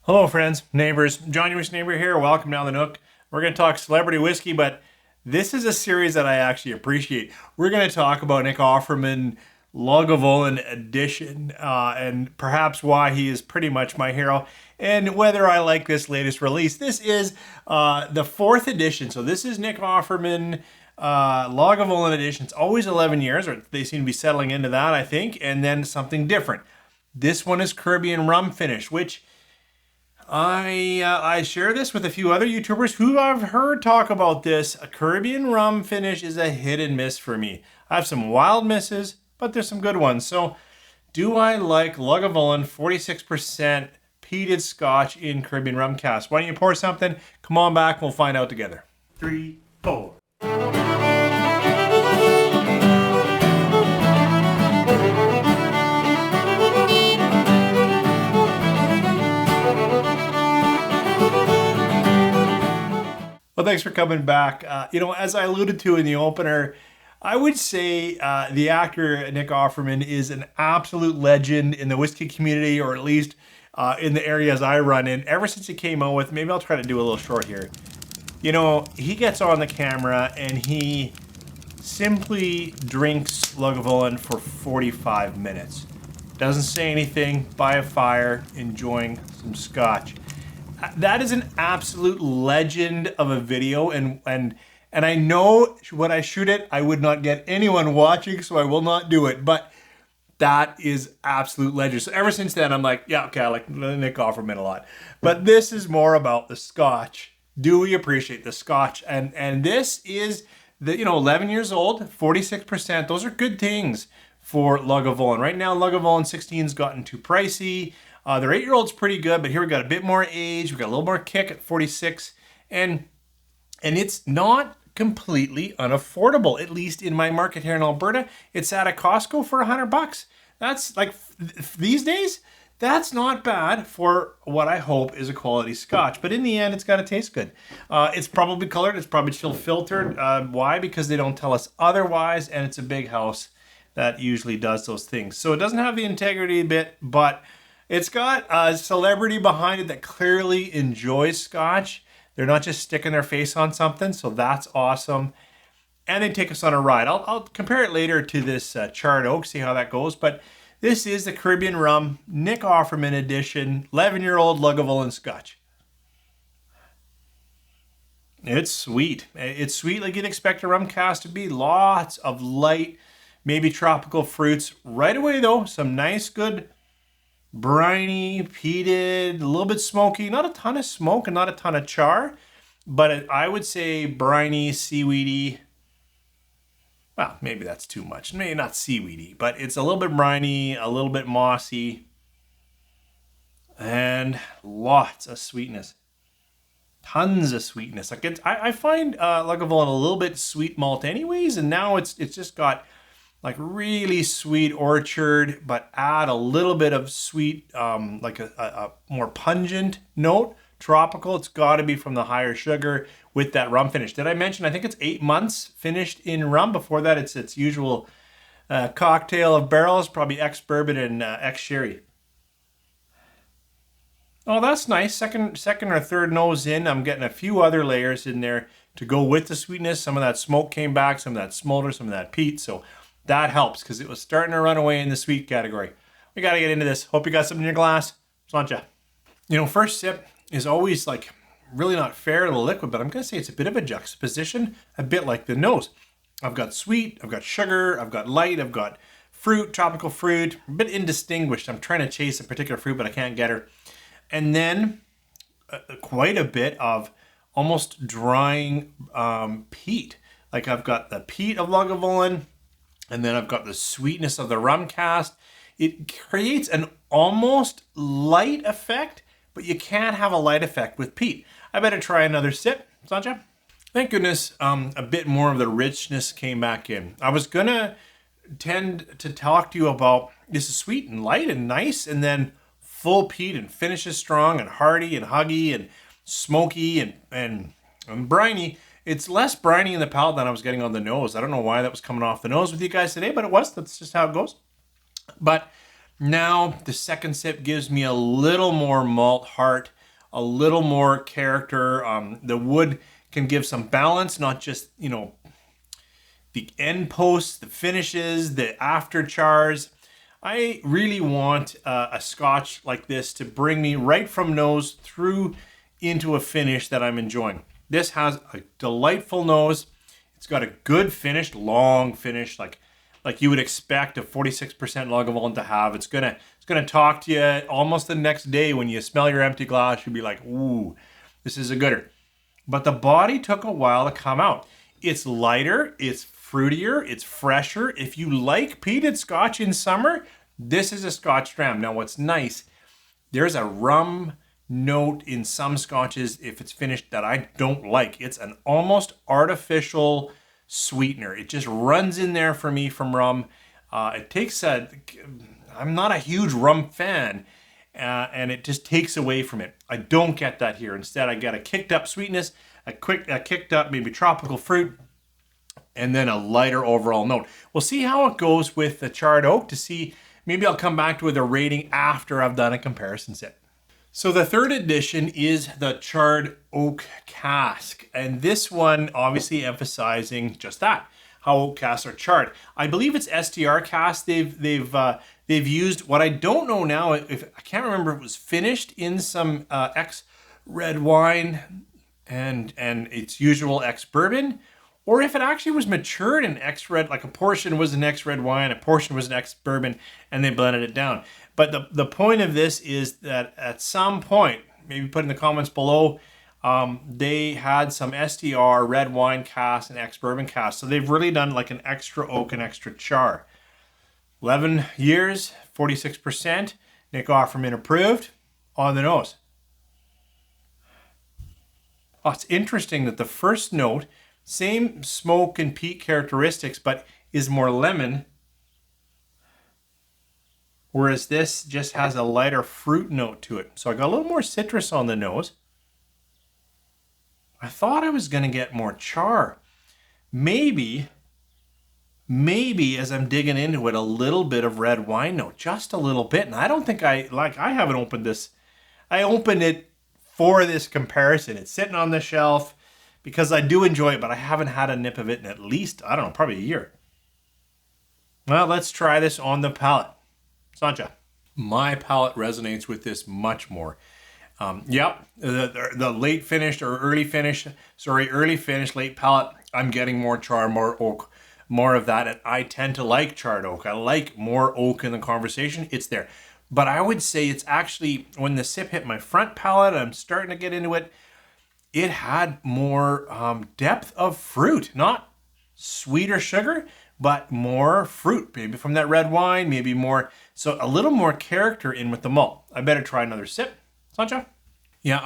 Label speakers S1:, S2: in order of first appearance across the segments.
S1: Hello friends, neighbors, John Lewis neighbor here. Welcome down the Nook. We're going to talk celebrity whiskey, but this is a series that I actually appreciate. We're going to talk about Nick Offerman Lagavulin edition and perhaps why he is pretty much my hero and whether I like this latest release. This is the fourth edition. So this is Nick Offerman Lagavulin edition. It's always 11 years, or they seem to be settling into that, I think, and then something different. This one is Caribbean rum finish, which I share this with a few other YouTubers who I've heard talk about this. A Caribbean rum finish is a hit and miss for me. I have some wild misses, but there's some good ones. So do I like Lagavulin 46% peated Scotch in Caribbean rum cask? Why don't you pour something? Come on back, we'll find out together. 3, 4. Well, thanks for coming back. As I alluded to in the opener, I would say the actor Nick Offerman is an absolute legend in the whiskey community, or at least in the areas I run in. Ever since he came out with, maybe I'll try to do a little short here. You know, he gets on the camera and he simply drinks Lagavulin for 45 minutes. Doesn't say anything, by a fire, enjoying some scotch. That is an absolute legend of a video, and I know when I shoot it, I would not get anyone watching, so I will not do it, but that is absolute legend. So ever since then, I'm like, yeah, okay, I like Nick Offerman a lot. But this is more about the scotch. Do we appreciate the scotch? And this is, 11 years old, 46%. Those are good things for Lagavulin. Right now, Lagavulin 16's gotten too pricey. Their 8-year-old's pretty good, but here we got a bit more age. We got a little more kick at 46, and it's not completely unaffordable. At least in my market here in Alberta, it's at a Costco for $100. That's like these days. That's not bad for what I hope is a quality Scotch. But in the end, it's got to taste good. It's probably colored. It's probably still filtered. Why? Because they don't tell us otherwise, and it's a big house that usually does those things. So it doesn't have the integrity bit, but it's got a celebrity behind it that clearly enjoys Scotch. They're not just sticking their face on something, so that's awesome. And they take us on a ride. I'll compare it later to this Charred Oak, see how that goes. But this is the Caribbean Rum Nick Offerman edition, 11-year-old Lagavulin Scotch. It's sweet. It's sweet like you'd expect a rum cask to be. Lots of light, maybe tropical fruits. Right away, though, some nice, good briny, peated, a little bit smoky, not a ton of smoke and not a ton of char, but I would say briny, seaweedy. Well, maybe that's too much. Maybe not seaweedy, but it's a little bit briny, a little bit mossy, and lots of sweetness. Tons of sweetness. Like I find Lagavulin a little bit sweet malt anyways, and now it's just got like really sweet orchard, but add a little bit of sweet, like a more pungent note, tropical. It's got to be from the higher sugar with that rum finish. Did I mention, I think it's 8 months finished in rum. Before that, it's its usual cocktail of barrels, probably ex-bourbon and ex-sherry. Oh, that's nice. Second or third nose in. I'm getting a few other layers in there to go with the sweetness. Some of that smoke came back, some of that smolder, some of that peat. So that helps because it was starting to run away in the sweet category. We got to get into this. Hope you got something in your glass. Sláinte. First sip is always like really not fair to the liquid, but I'm going to say it's a bit of a juxtaposition, a bit like the nose. I've got sweet, I've got sugar, I've got light, I've got fruit, tropical fruit, a bit indistinguished. I'm trying to chase a particular fruit, but I can't get her. And then quite a bit of almost drying peat. Like I've got the peat of Lagavulin, and then I've got the sweetness of the rum cask. It creates an almost light effect, but you can't have a light effect with peat. I better try another sip, Sláinte. Thank goodness a bit more of the richness came back in. I was gonna tend to talk to you about this is sweet and light and nice, and then full peat and finishes strong and hearty and huggy and smoky and briny. It's less briny in the palate than I was getting on the nose. I don't know why that was coming off the nose with you guys today, but it was. That's just how it goes. But now the second sip gives me a little more malt heart a little more character. The wood can give some balance, not just, the end posts, the finishes, the after chars. I really want a Scotch like this to bring me right from nose through into a finish that I'm enjoying. This has a delightful nose. It's got a good finish, long finish, like you would expect a 46% Lagavulin to have. It's gonna talk to you almost the next day when you smell your empty glass. You'll be like, ooh, this is a gooder. But the body took a while to come out. It's lighter, it's fruitier, it's fresher. If you like peated Scotch in summer, this is a Scotch dram. Now what's nice, there's a rum note in some Scotches if it's finished that I don't like. It's an almost artificial sweetener. It just runs in there for me from rum. I'm not a huge rum fan, and it just takes away from it. I don't get that here. Instead, I get a kicked up sweetness, a kicked up maybe tropical fruit, and then a lighter overall note. We'll see how it goes with the charred oak to see. Maybe I'll come back to with a rating after I've done a comparison sip. So the third edition is the Charred Oak Cask. And this one obviously emphasizing just that, how oak casks are charred. I believe it's STR cask they've used. What I don't know now, if I can't remember if it was finished in some ex-red wine and its usual ex-bourbon, or if it actually was matured in ex-red, like a portion was an ex-red wine, a portion was an ex-bourbon, and they blended it down. But the point of this is that at some point, maybe put in the comments below, they had some STR, red wine cask, and ex-bourbon cask. So they've really done like an extra oak and extra char. 11 years, 46%. Nick Offerman approved. On the nose. Oh, it's interesting that the first note, same smoke and peat characteristics, but is more lemon. Whereas this just has a lighter fruit note to it. So I got a little more citrus on the nose. I thought I was going to get more char. Maybe as I'm digging into it, a little bit of red wine note. Just a little bit. And I don't think I haven't opened this. I opened it for this comparison. It's sitting on the shelf because I do enjoy it, but I haven't had a nip of it in at least, I don't know, probably a year. Well, let's try this on the palate. Sancha. My palate resonates with this much more. The late finish or early finish, late palate, I'm getting more char, more oak, more of that. And I tend to like charred oak. I like more oak in the conversation. It's there. But I would say it's actually, when the sip hit my front palate, I'm starting to get into it, it had more depth of fruit, not sweeter sugar, but more fruit, maybe from that red wine, maybe more, so a little more character in with the malt. I better try another sip. Sancha? Yeah,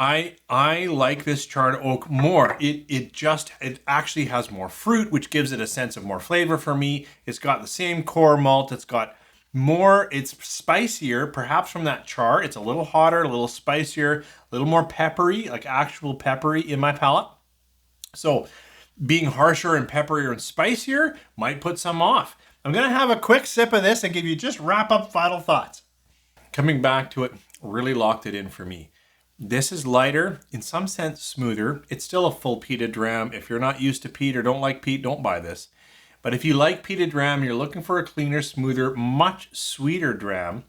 S1: I like this charred oak more. It actually has more fruit, which gives it a sense of more flavor for me. It's got the same core malt. It's got more, it's spicier, perhaps from that char. It's a little hotter, a little spicier, a little more peppery, like actual peppery in my palate. So being harsher and pepperier and spicier might put some off. I'm going to have a quick sip of this and give you just wrap up final thoughts. Coming back to it, really locked it in for me. This is lighter, in some sense smoother. It's still a full peated dram. If you're not used to peat or don't like peat, don't buy this. But if you like peated dram, you're looking for a cleaner, smoother, much sweeter dram,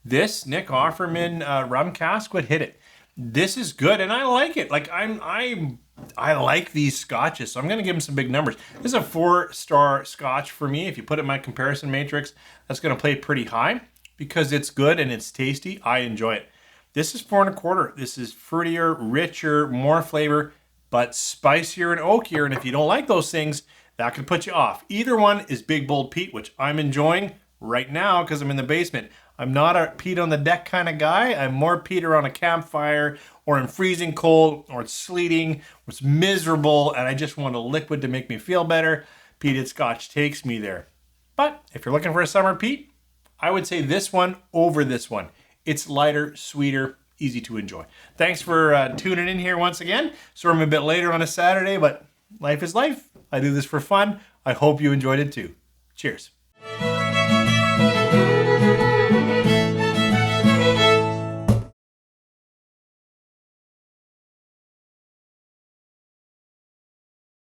S1: this Nick Offerman rum cask would hit it. This is good, and I like it. Like I like these scotches, so I'm going to give them some big numbers. This is a 4-star scotch for me. If you put it in my comparison matrix, that's going to play pretty high because it's good and it's tasty. I enjoy it. This is 4.25. This is fruitier, richer, more flavor, but spicier and oakier. And if you don't like those things, that could put you off. Either one is Big Bold Peat, which I'm enjoying right now because I'm in the basement. I'm not a peat on the deck kind of guy. I'm more peat around a campfire or in freezing cold or it's sleeting or it's miserable and I just want a liquid to make me feel better. Peated Scotch takes me there. But if you're looking for a summer peat, I would say this one over this one. It's lighter, sweeter, easy to enjoy. Thanks for tuning in here once again. Sorry I'm a bit later on a Saturday, but life is life. I do this for fun. I hope you enjoyed it too. Cheers.